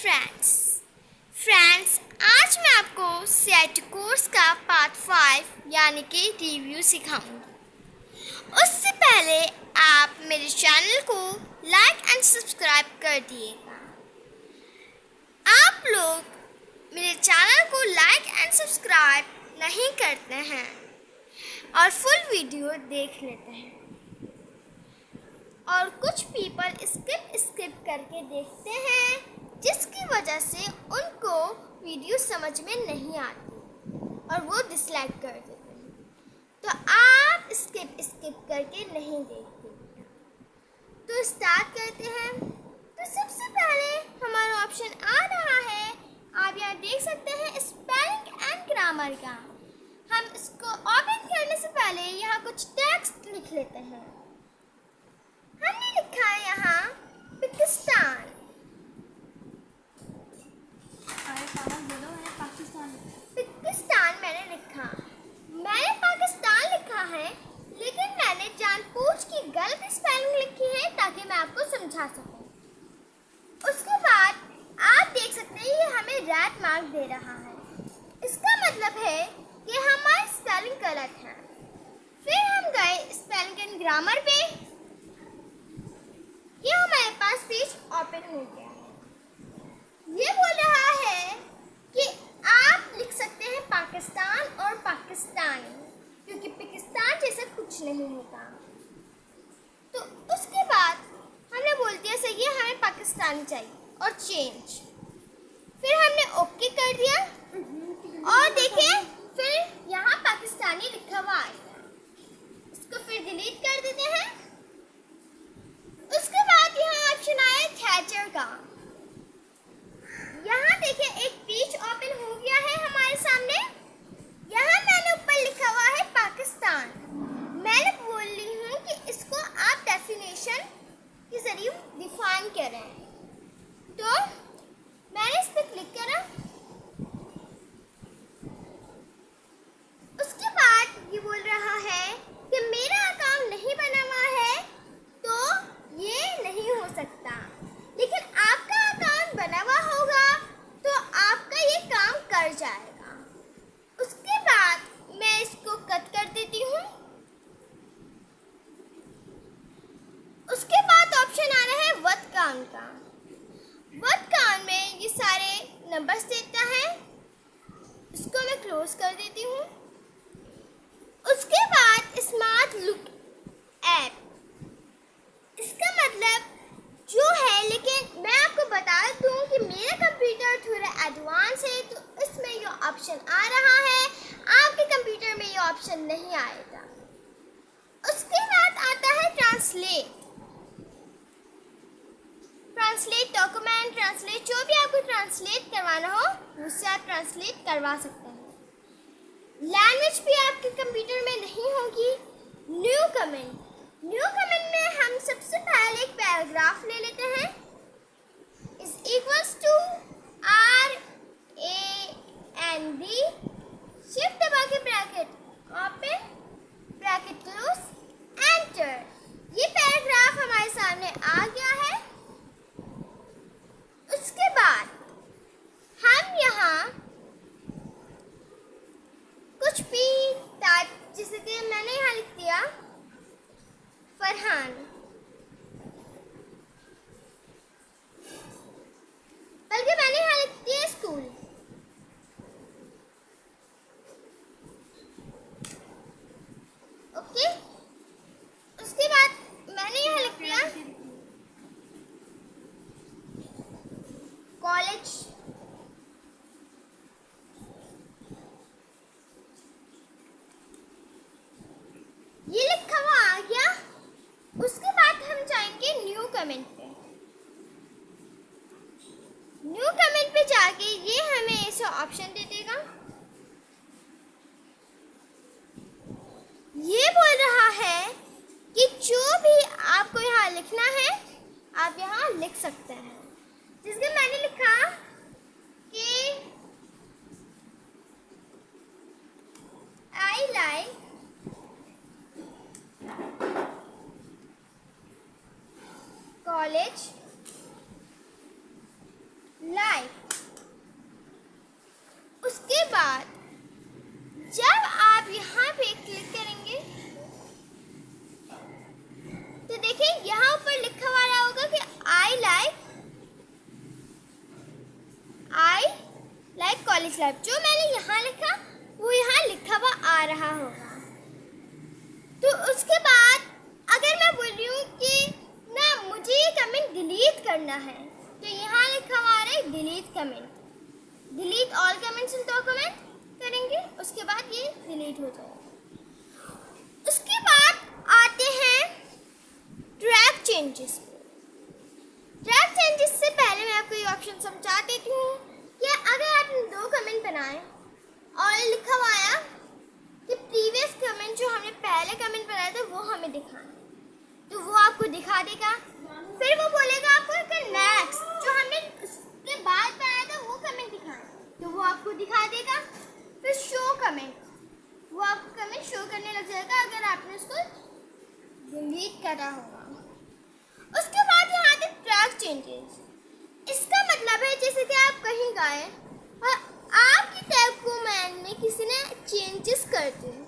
Friends आज मैं आपको सेट कोर्स का पार्ट 5 यानी कि रिव्यू सिखाऊंगी। उससे पहले आप मेरे चैनल को लाइक एंड सब्सक्राइब कर दिएगा। आप लोग मेरे चैनल को लाइक एंड सब्सक्राइब नहीं करते हैं और फुल वीडियो देख लेते हैं, और कुछ पीपल स्किप करके देखते हैं, जिसकी वजह से उनको वीडियो समझ में नहीं आती और वो डिसलाइक कर देते हैं। तो आप स्किप करके नहीं देखते। तो स्टार्ट करते हैं। तो सबसे पहले हमारा ऑप्शन आ रहा है, आप यहाँ देख सकते हैं, स्पेलिंग एंड ग्रामर का। हम इसको ओपन करने से पहले यहाँ कुछ टेक्स्ट लिख लेते हैं। हमने लिखा है यहाँ पाकिस्तान। पाकिस्तान मैंने पाकिस्तान लिखा है, लेकिन मैंने जानबूझ के गलत स्पेलिंग लिखी है ताकि मैं आपको समझा सकूं। उसके बाद आप देख सकते हैं ये हमें रेड मार्क दे रहा है। इसका मतलब है कि हमारी स्पेलिंग गलत है। फिर हम गए स्पेलिंग एंड ग्रामर पे। ये हमारे पास पेज ओपन हो गया है। ये बोल रहा है कि आप लिख सकते हैं पाकिस्तान और पाकिस्तानी, क्योंकि पाकिस्तान जैसा कुछ नहीं होता। तो उसके बाद हमने बोल दिया सही है, हमें पाकिस्तानी चाहिए और चेंज। फिर हमने ओके कर दिया और देखिए फिर यहाँ पाकिस्तानी लिखा हुआ आएगा। इसको फिर डिलीट कर देते हैं। उसके बाद यहाँ ऑप्शन आया थैचर का। यहाँ देखिए एक पेज ओपन हो गया है हमारे सामने। यहाँ मैंने ऊपर लिखा हुआ है पाकिस्तान। मैंने बोल रही हूँ कि इसको आप डेफिनेशन के जरिए डिफाइन करें। तो मैंने इस पर क्लिक करा। उसके बाद ये बोल रहा है कि मेरा अकाउंट नहीं बना हुआ है, तो ये नहीं हो सकता। लेकिन आपका अकाउंट बना हुआ होगा तो आपका ये काम कर जाएगा। उसके बाद मैं इसको कट कर देती हूँ। उसके बाद ऑप्शन आ रहा है वर्ड काउंट का। वर्ड काउंट में ये सारे नंबर्स देता है। इसको मैं क्लोज कर देती हूँ। उसके बाद स्मार्ट लुक ऐप, इसका मतलब जो है, लेकिन मैं आपको बता दूं कि मेरा कंप्यूटर थोड़ा एडवांस है, तो इसमें ये ऑप्शन आ रहा है। आपके कंप्यूटर में ये ऑप्शन नहीं आएगा। उसके बाद आता है ट्रांसलेट डॉक्यूमेंट, ट्रांसलेट जो भी आपको ट्रांसलेट करवाना हो उससे आप ट्रांसलेट करवा सकते हैं। लैंग्वेज भी आपके कंप्यूटर में नहीं होगी। न्यू कमेंट में हम सबसे पहले एक पैराग्राफ ले लेते हैं। Is equals to RAND, shift दबा के bracket open, bracket close, enter. ये पैराग्राफ हमारे सामने आ गया है। उसके बाद हम यहाँ कुछ भी टाइप, जैसे कि मैंने यहाँ लिख दिया फरहान, बल्कि मैंने यहाँ लिख दिया स्कूल। ओके, उसके बाद मैंने यहाँ लिख दिया कॉलेज। ये लिखा हुआ आ गया। उसके बाद हम जाएंगे न्यू कमेंट पे। न्यू कमेंट पे जाके ये हमें ऐसा ऑप्शन दे देगा। ये बोल रहा है कि जो भी आपको यहाँ लिखना है आप यहाँ लिख सकते हैं। जिसके मैंने लिखा कि आई लाइक कॉलेज लाइफ। उसके बाद जब आप यहाँ पे क्लिक करेंगे तो देखिए यहाँ ऊपर लिखा हुआ रहा होगा कि आई लाइक कॉलेज लाइफ। जो मैंने यहाँ लिखा वो यहाँ लिखा हुआ आ रहा होगा। तो उसके बाद अगर मैं बोल रही हूँ कि ना मुझे ये कमेंट डिलीट करना है तो यहाँ लिखा हुआ आ रहा है delete comment. Delete all comments in document करेंगे, उसके बाद ये डिलीट हो जाएगा। उसके बाद आते हैं ट्रैक चेंजेस। ट्रैक चेंजेस से पहले मैं आपको ये ऑप्शन समझा देती हूँ कि अगर आपने 2 कमेंट बनाए और लिखा हुआ आया कि प्रीवियस कमेंट जो हमने पहले कमेंट बनाया था वो हमें दिखाना, तो वो आपको दिखा देगा। फिर वो बोलेगा आपको कि नेक्स्ट जो हमने उसके बाद बनाया था वो कमेंट दिखाना, तो वो आपको दिखा देगा। फिर शो कमेंट, वो आपको कमेंट शो करने लग जाएगा अगर आपने उसको डिलीट करा होगा। उसके बाद यहाँ आते ट्रैक चेंजेस। इसका मतलब है जैसे कि आप कहीं गए और आपकी डॉक्यूमेंट में किसी ने चेंजेस कर दिए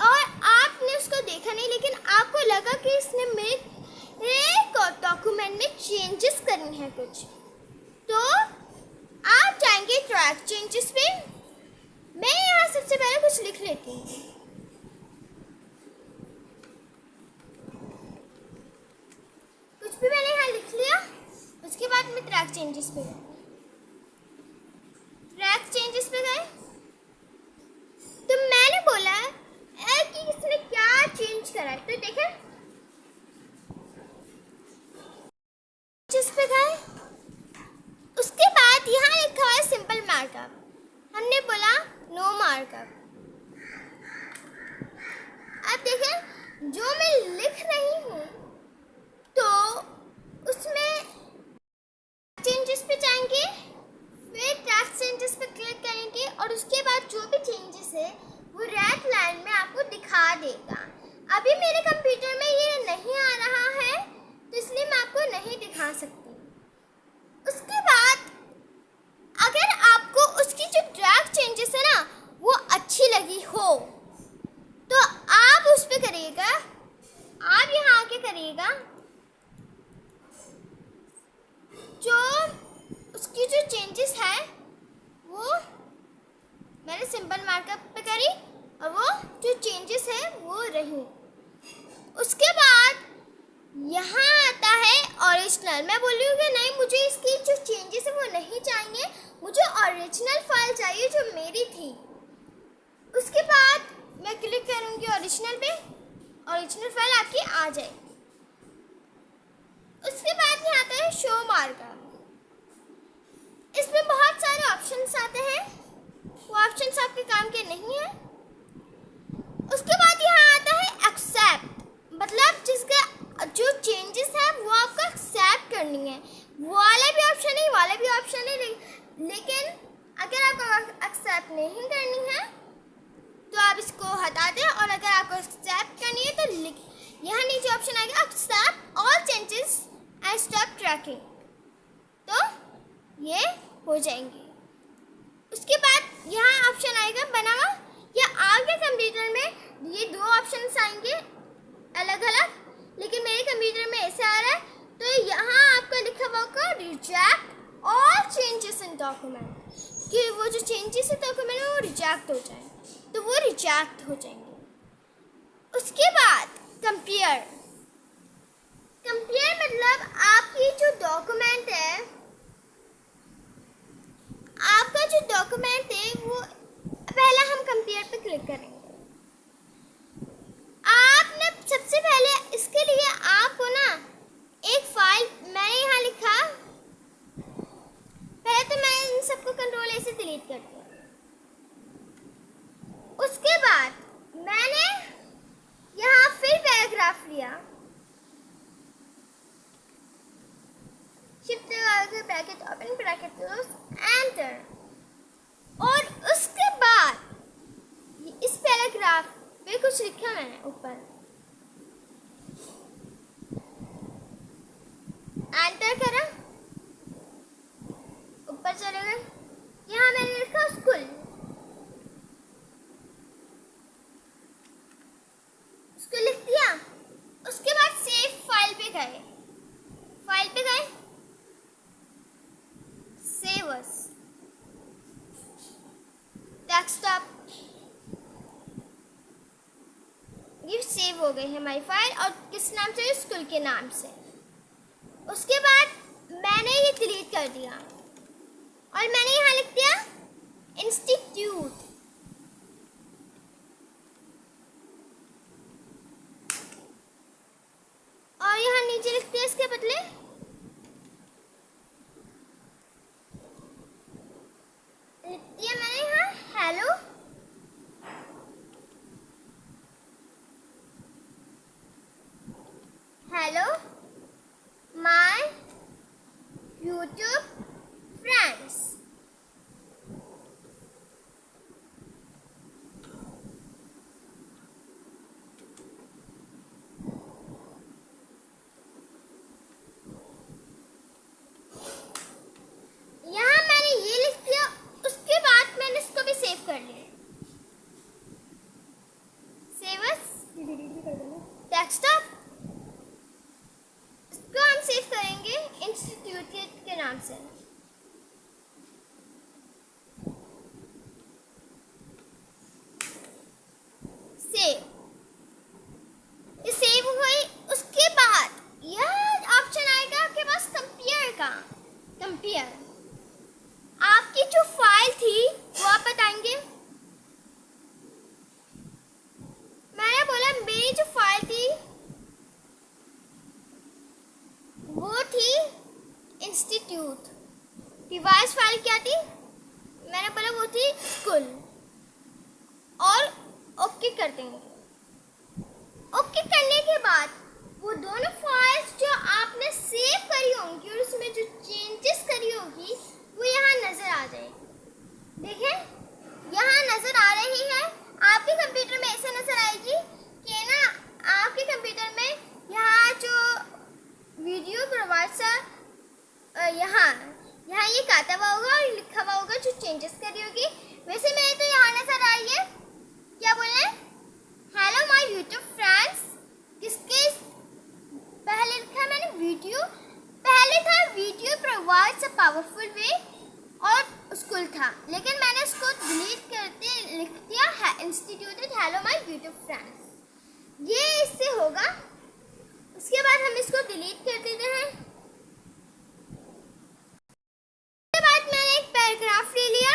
और आपने उसको देखा नहीं, लेकिन आपको लगा कि इसने मेरे डॉक्यूमेंट में चेंजेस करनी है कुछ, तो आप जाएंगे ट्रैक चेंजेस पे। मैं यहाँ सबसे पहले कुछ लिख लेती हूँ। कुछ भी मैंने यहाँ लिख लिया। उसके बाद मैं ट्रैक चेंजेस पे गई। ट्रैक चेंजेस पे गए तो मैंने बोला कि इसने क्या चेंज करा है, तो देखें जिस पे गए। उसके बाद यहाँ लिखा है सिंपल मार्कअप, हमने बोला नो मार्कअप। अब देखें जो मैं लिख रही हूँ तो उसमें चेंजेस पे जाएंगे, फिर ट्रैक चेंजेस पे क्लिक करेंगे और उसके बाद जो भी चेंजेस है वो रेड लाइन में आपको दिखा देगा। अभी मेरे कंप्यूटर में ये नहीं आ रहा है तो इसलिए मैं आपको नहीं दिखा सकती। उसके बाद अगर आपको उसकी जो ट्रैक चेंजेस है ना वो अच्छी लगी हो तो आप उस पर करिएगा, आप यहाँ आके करिएगा, जो उसकी जो चेंजेस है वो मैंने सिंपल मार्कअप पे करी और वो जो चेंजेस है वो रही। उसके बाद यहाँ आता है ओरिजिनल। मैं बोल रही हूँ कि नहीं मुझे इसकी जो चेंजेस है वो नहीं चाहिए, मुझे ओरिजिनल फाइल चाहिए जो मेरी थी। उसके बाद मैं क्लिक करूँगी ओरिजिनल पे, ओरिजिनल फाइल आपकी आ जाएगी। उसके बाद यहाँ आता है शो मार्कअप। इसमें बहुत सारे ऑप्शंस आते हैं, वो ऑप्शंस आपके काम के नहीं हैं। उसके बाद यहाँ आता है एक्सेप्ट, मतलब जिसका जो चेंजेस है वो आपको एक्सेप्ट करनी है। वो वाला भी ऑप्शन है, वाला भी ऑप्शन है, लेकिन अगर आपको एक्सेप्ट नहीं करनी है तो आप इसको हटा दें, और अगर आपको एक्सेप्ट करनी है तो यहाँ नीचे ऑप्शन आएगा accept all changes and stop tracking, तो ये हो जाएंगे। उसके बाद यहाँ ऑप्शन आएगा बनावा, या आपके कंप्यूटर में ये 2 ऑप्शन आएंगे अलग अलग, लेकिन मेरे कंप्यूटर में ऐसे आ रहा है, तो यहाँ आपका लिखा हुआ होगा reject all changes in document, कि वो जो चेंजेस है डॉक्यूमेंट में वो रिजेक्ट हो जाए, तो वो रिजेक्ट हो जाएंगे। उसके बाद कंपेयर। कंपेयर मतलब आपकी जो डॉक्यूमेंट है, आपका जो डॉक्यूमेंट है वो पहले हम कंपेयर पे क्लिक करेंगे। आपने सबसे पहले इसके लिए आपको ना एक फाइल, मैंने यहाँ लिखा, पहले तो मैं इन सबको कंट्रोल ए से डिलीट करती हूँ। उसके बाद मैंने यहाँ फिर पैराग्राफ लिया, shift bracket open bracket close enter, और उसके बाद इस पैराग्राफ पे कुछ लिखा मैंने ऊपर, एंटर करा। डेस्कटॉप ये सेव हो गई है हमारी फाइल, और किस नाम से? स्कूल के नाम से। उसके बाद मैंने ये डिलीट कर दिया और मैंने यहाँ लिख दिया इंस्टीट्यूट। और यहाँ नीचे लिख दिया इसके बदले लिख दिया मैंने यहाँ hello. Hello my YouTube friends. यहाँ मैंने ये लिख दिया, उसके बाद मैंने इसको भी सेव कर लिया। सेव एज डेस्कटॉप, इसको हम सेव करेंगे इंस्टीट्यूट के नाम से। सेव, ये सेव हो गई। उसके बाद यह ऑप्शन आएगा आपके पास कंपेयर का। कंपेयर, आपकी जो फाइल थी वो आप बताएंगे। मैंने बोला मेरी जो फाइल थी वो थी इंस्टीट्यूट। डिवाइस फाइल क्या थी? मैंने बोला वो थी स्कूल। और ओके कर देंगे। ओके करने के बाद वो दोनों फाइल्स जो आपने सेव करी होंगी और उसमें जो चेंजेस करी होगी वो यहाँ नज़र आ जाएगी। देखें यहाँ नज़र आ रही है। आपके कंप्यूटर में ऐसा नज़र आएगी कि ना आपके कंप्यूटर में यहाँ जो वीडियो प्रोवाइडर यहाँ ये काटा हुआ होगा और लिखा हुआ होगा जो चेंजेस करी होगी। वैसे मेरे तो यहाँ नज़र आ रही है, क्या बोले, हेलो माय यूट्यूब फ्रेंड्स। किसके पहले लिखा मैंने वीडियो, पहले था वीडियो प्रोवाइड्स अ पावरफुल वे और स्कूल था, लेकिन मैंने इसको डिलीट करते लिख दिया है instituted hello my YouTube friends. ये इससे होगा। उसके बाद हम इसको डिलीट कर देते हैं। उसके बाद मैंने एक पैराग्राफ ले लिया।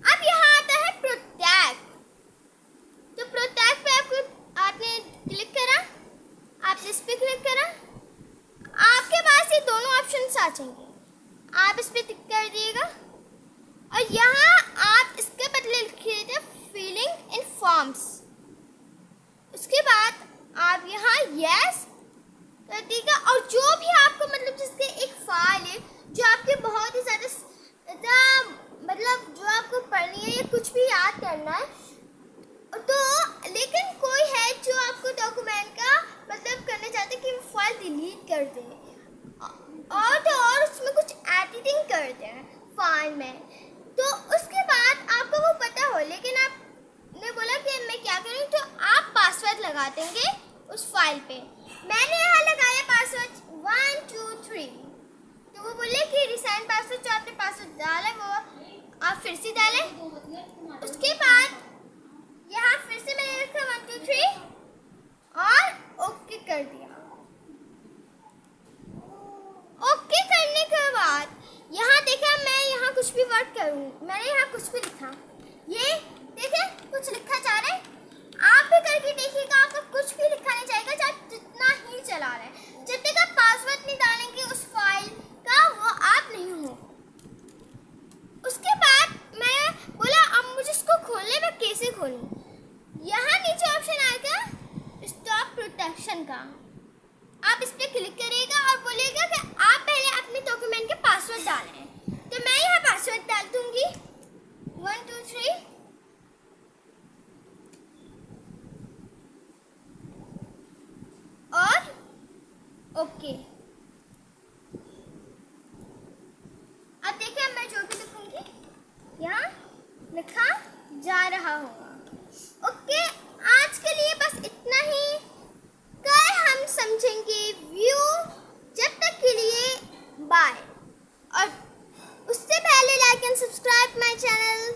अब यहाँ आता है प्रोटेक्ट। तो प्रोटेक्ट पे आपने क्लिक करा, आपने इस पे क्लिक करा, आपके पास ये दोनों ऑप्शंस आ जाएंगे। आप इस पे टिक कर दिएगा और यहाँ आप इसके बदले लिखिए फीलिंग इन फॉर्म्स। उसके बाद आप यहाँ यस कर दीजिएगा और जो भी आपको मतलब जिसके एक फाइल है जो आपके बहुत ही ज़्यादा मतलब जो आपको पढ़नी है या कुछ भी याद करना है तो, लेकिन कोई है जो आपको डॉक्यूमेंट का मतलब करना चाहते कि वो फाइल डिलीट कर दे और उसमें कुछ एडिटिंग कर दें फाइल में, तो उसके बाद आपको वो पता हो, लेकिन आपने बोला कि मैं क्या करूँ, तो आप पासवर्ड लगा देंगे उस फाइल पे। मैंने यहाँ लगाया पासवर्ड 1 2 3। तो वो बोले कि रिसेंट पासवर्ड जो आपने पासवर्ड डाला वो आप फिर से डालें। उसके बाद यहाँ फिर से मैंने लिखा 1 2 3 और ओके कर दिया। ओके करने के बाद यहाँ देखा मैं यहाँ कुछ भी वर्क करूँ, मैंने यहाँ कुछ भी लिखा, ये देखे कुछ लिखा जा रहा है। आप भी करके देखिएगा, आपको कुछ भी लिखा नहीं जाएगा चाहे जितना ही चला रहे हैं। जब तक आप पासवर्ड नहीं डालेंगे उस फाइल का वो आप नहीं हो। उसके बाद मैं बोला अब मुझे इसको खोलने में कैसे खोलूँ। यहाँ नीचे ऑप्शन आएगा स्टॉप प्रोटेक्शन का, आप इस पर क्लिक करिएगा और बोलिएगा कि आप पहले अपने डॉक्यूमेंट के पासवर्ड डालें। तो मैं यहाँ पासवर्ड डाल दूँगी 1 2 3 और ओके। अब देखिए मैं जो भी लिखूंगी यहाँ लिखा जा रहा होगा। ओके, आज के लिए बस इतना ही। कल हम समझेंगे व्यू। जब तक के लिए बाय। और उससे पहले like and subscribe my channel.